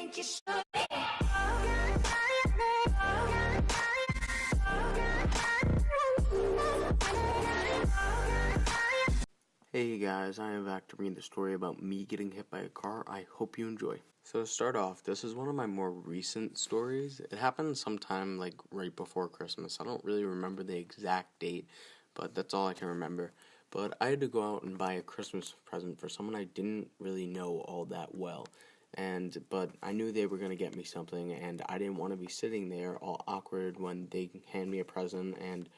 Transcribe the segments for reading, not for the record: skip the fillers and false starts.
think you should be. Hey guys, I am back to read the story about me getting hit by a car. I hope you enjoy. So to start off, this is one of my more recent stories. It happened sometime like right before Christmas. I don't really remember the exact date, but that's all I can remember. But I had to go out and buy a Christmas present for someone I didn't really know all that well. But I knew they were going to get me something, and I didn't want to be sitting there all awkward when they hand me a present and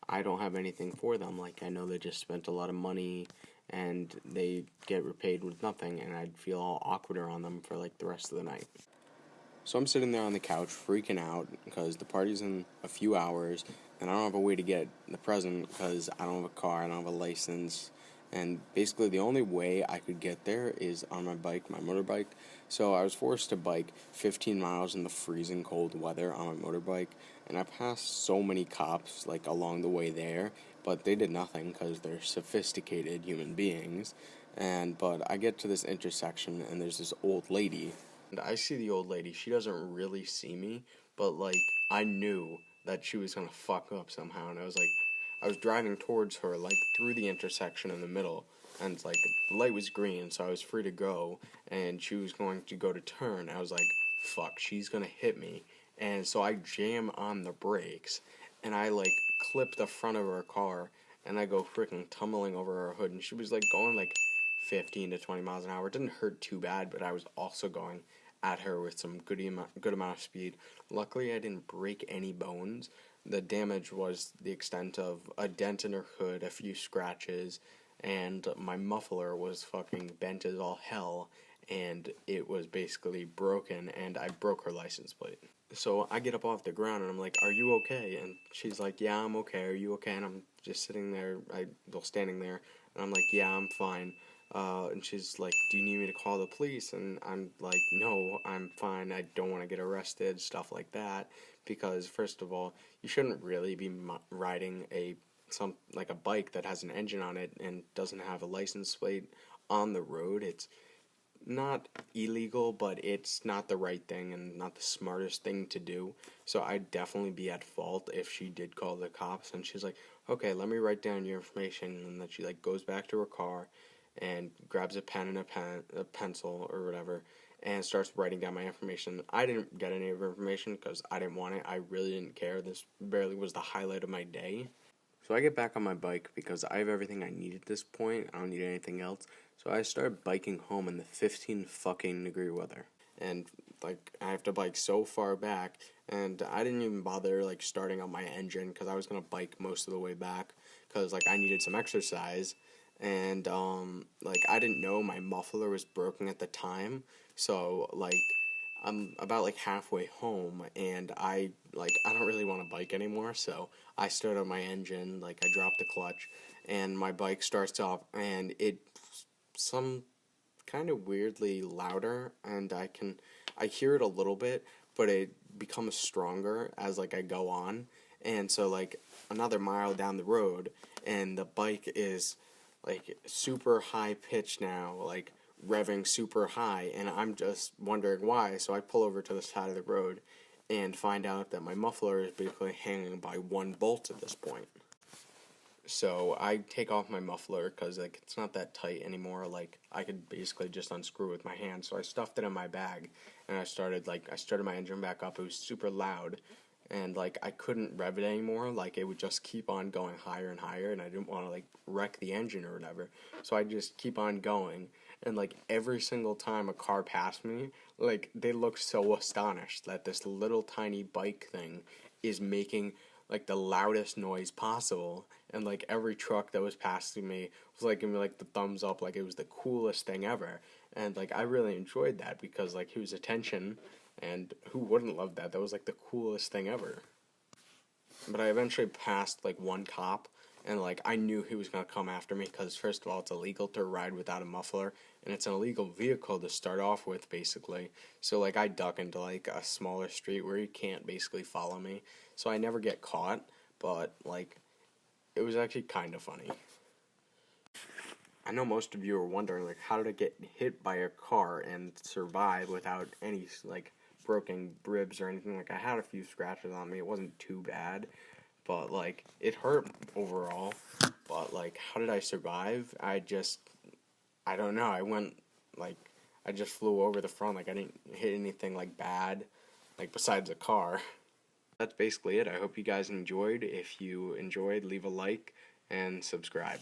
I don't have anything for them. Like, I know they just spent a lot of money and they get repaid with nothing, and I'd feel all awkward around them for like the rest of the night. So I'm sitting there on the couch freaking out because the party's in a few hours and I don't have a way to get the present because I don't have a car, I don't have a license, and basically the only way I could get there is on my bike, my motorbike. So I was forced to bike 15 miles in the freezing cold weather on my motorbike, and I passed so many cops like along the way there, but they did nothing because they're sophisticated human beings. But I get to this intersection and there's this old lady. And I see the old lady. She doesn't really see me, but like I knew that she was gonna fuck up somehow, and I was driving towards her like through the intersection in the middle, and like the light was green, so I was free to go, and she was going to go to turn. I was like, fuck, she's gonna hit me, and so I jam on the brakes, and I like clip the front of her car, and I go freaking tumbling over her hood, and she was like going like 15 to 20 miles an hour. It didn't hurt too bad, but I was also going at her with some good amount of speed. Luckily, I didn't break any bones. The damage was the extent of a dent in her hood, a few scratches, and my muffler was fucking bent as all hell, and it was basically broken, and I broke her license plate. So I get up off the ground and I'm like, "Are you okay?" And she's like, "Yeah, I'm okay. Are you okay?" And I'm just sitting there, standing there, and I'm like, "Yeah, I'm fine." And she's like, "Do you need me to call the police?" And I'm like, "No, I'm fine. I don't want to get arrested," stuff like that. Because first of all, you shouldn't really be riding a bike that has an engine on it and doesn't have a license plate on the road. It's not illegal, but it's not the right thing and not the smartest thing to do. So I'd definitely be at fault if she did call the cops. And she's like, "Okay, let me write down your information." And then she like goes back to her car and grabs a pen and a pencil or whatever and starts writing down my information. I didn't get any of her information because I didn't want it. I really didn't care. This barely was the highlight of my day. So I get back on my bike because I have everything I need at this point. I don't need anything else. So I start biking home in the 15 fucking degree weather. And like I have to bike so far back, and I didn't even bother like starting up my engine because I was gonna bike most of the way back because like I needed some exercise, and like I didn't know my muffler was broken at the time, so like I'm about like halfway home, and I don't really want to bike anymore, so I start up my engine, like I drop the clutch, and my bike starts up, and it some kind of weirdly louder, and I hear it a little bit, but it becomes stronger as like I go on, and so like another mile down the road, and the bike is like super high pitch now, like revving super high, and I'm just wondering why. So I pull over to the side of the road and find out that my muffler is basically hanging by one bolt at this point. So I take off my muffler because like it's not that tight anymore. Like I could basically just unscrew it with my hand. So I stuffed it in my bag and I started my engine back up. It was super loud, and like I couldn't rev it anymore. Like it would just keep on going higher and higher, and I didn't want to like wreck the engine or whatever. So I just keep on going, and like every single time a car passed me, like they looked so astonished that this little tiny bike thing is making like the loudest noise possible, and like every truck that was passing me was like giving me like the thumbs up, like it was the coolest thing ever. And like I really enjoyed that because like he was attention, and who wouldn't love that? That was like the coolest thing ever. But I eventually passed like one cop, and like I knew he was gonna come after me because first of all, it's illegal to ride without a muffler, and it's an illegal vehicle to start off with, basically. So like I duck into like a smaller street where he can't basically follow me, so I never get caught. But like it was actually kind of funny. I know most of you are wondering, like, how did I get hit by a car and survive without any, like, broken ribs or anything? Like, I had a few scratches on me. It wasn't too bad, but, like, it hurt overall. But, like, how did I survive? I don't know. Like, I just flew over the front. Like, I didn't hit anything, like, bad, like, besides a car. That's basically it. I hope you guys enjoyed. If you enjoyed, leave a like and subscribe.